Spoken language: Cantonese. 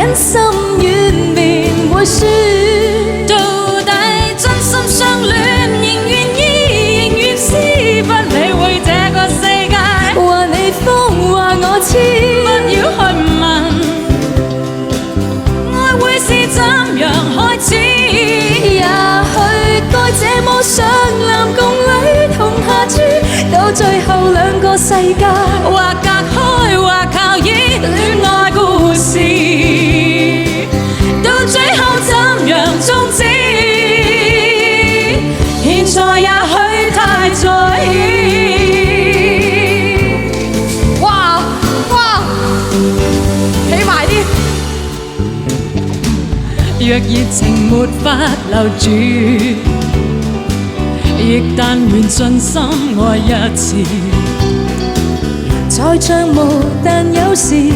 忍心軟便會輸。到底真心相戀，仍願意，仍願撕，不理會這個世界話你瘋話我痴，不要去問愛會是怎樣開始。也許該這麼上男共女同下注，到最後兩個世界或隔開或靠倚戀愛故事，到最後怎樣終止？現在也許太在意。哇哇，起埋啲。若熱情沒法留住，亦但願盡心愛一次。在像霧，但有時